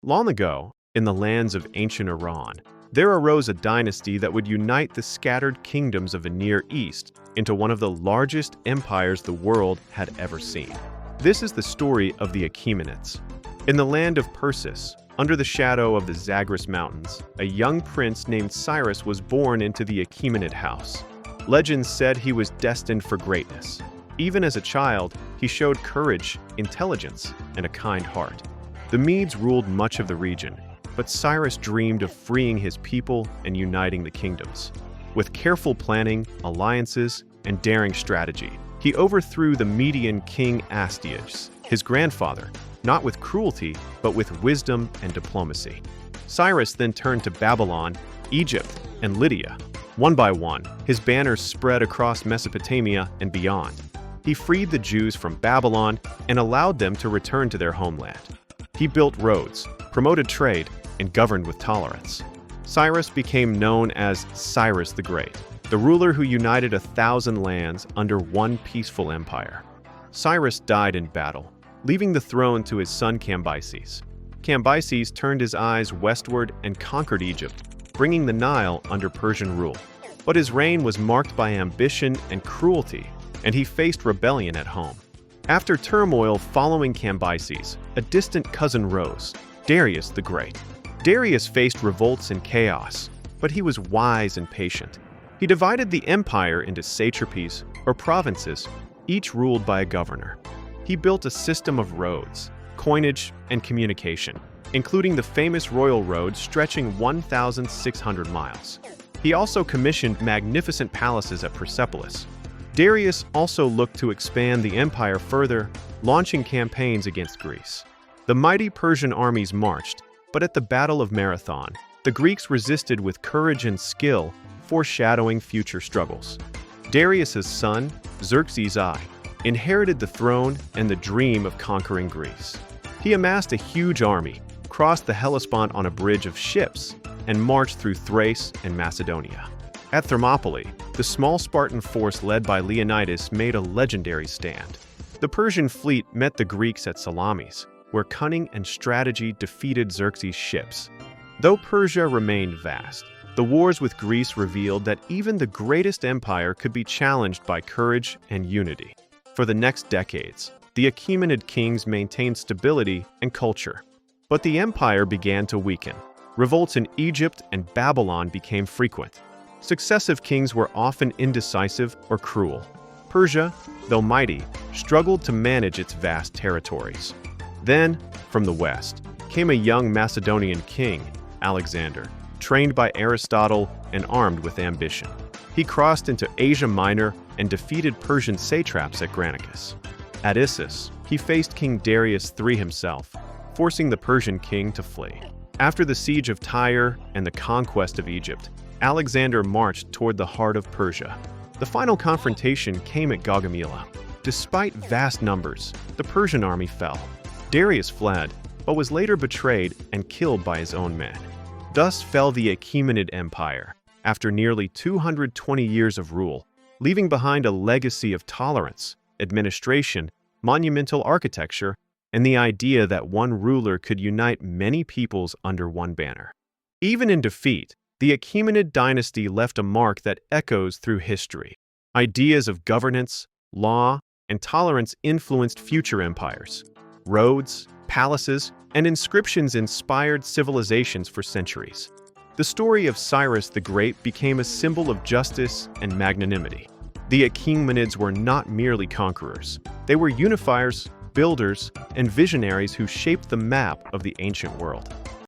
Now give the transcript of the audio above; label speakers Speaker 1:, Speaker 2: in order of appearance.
Speaker 1: Long ago, in the lands of ancient Iran, there arose a dynasty that would unite the scattered kingdoms of the Near East into one of the largest empires the world had ever seen. This is the story of the Achaemenids. In the land of Persis, under the shadow of the Zagros Mountains, a young prince named Cyrus was born into the Achaemenid house. Legends said he was destined for greatness. Even as a child, he showed courage, intelligence, and a kind heart. The Medes ruled much of the region, but Cyrus dreamed of freeing his people and uniting the kingdoms. With careful planning, alliances, and daring strategy, he overthrew the Median king Astyages, his grandfather, not with cruelty, but with wisdom and diplomacy. Cyrus then turned to Babylon, Egypt, and Lydia. One by one, his banners spread across Mesopotamia and beyond. He freed the Jews from Babylon and allowed them to return to their homeland. He built roads, promoted trade, and governed with tolerance. Cyrus became known as Cyrus the Great, the ruler who united 1,000 lands under one peaceful empire. Cyrus died in battle, leaving the throne to his son Cambyses. Cambyses turned his eyes westward and conquered Egypt, bringing the Nile under Persian rule. But his reign was marked by ambition and cruelty, and he faced rebellion at home. After turmoil following Cambyses, a distant cousin rose, Darius the Great. Darius faced revolts and chaos, but he was wise and patient. He divided the empire into satrapies, or provinces, each ruled by a governor. He built a system of roads, coinage, and communication, including the famous royal road stretching 1,600 miles. He also commissioned magnificent palaces at Persepolis. Darius also looked to expand the empire further, launching campaigns against Greece. The mighty Persian armies marched, but at the Battle of Marathon, the Greeks resisted with courage and skill, foreshadowing future struggles. Darius's son, Xerxes I, inherited the throne and the dream of conquering Greece. He amassed a huge army, crossed the Hellespont on a bridge of ships, and marched through Thrace and Macedonia. At Thermopylae, the small Spartan force led by Leonidas made a legendary stand. The Persian fleet met the Greeks at Salamis, where cunning and strategy defeated Xerxes' ships. Though Persia remained vast, the wars with Greece revealed that even the greatest empire could be challenged by courage and unity. For the next decades, the Achaemenid kings maintained stability and culture. But the empire began to weaken. Revolts in Egypt and Babylon became frequent. Successive kings were often indecisive or cruel. Persia, though mighty, struggled to manage its vast territories. Then, from the west, came a young Macedonian king, Alexander, trained by Aristotle and armed with ambition. He crossed into Asia Minor and defeated Persian satraps at Granicus. At Issus, he faced King Darius III himself, forcing the Persian king to flee. After the siege of Tyre and the conquest of Egypt, Alexander marched toward the heart of Persia. The final confrontation came at Gaugamela. Despite vast numbers, the Persian army fell. Darius fled, but was later betrayed and killed by his own men. Thus fell the Achaemenid Empire, after nearly 220 years of rule, leaving behind a legacy of tolerance, administration, monumental architecture, and the idea that one ruler could unite many peoples under one banner. Even in defeat, the Achaemenid dynasty left a mark that echoes through history. Ideas of governance, law, and tolerance influenced future empires. Roads, palaces, and inscriptions inspired civilizations for centuries. The story of Cyrus the Great became a symbol of justice and magnanimity. The Achaemenids were not merely conquerors. They were unifiers, builders, and visionaries who shaped the map of the ancient world.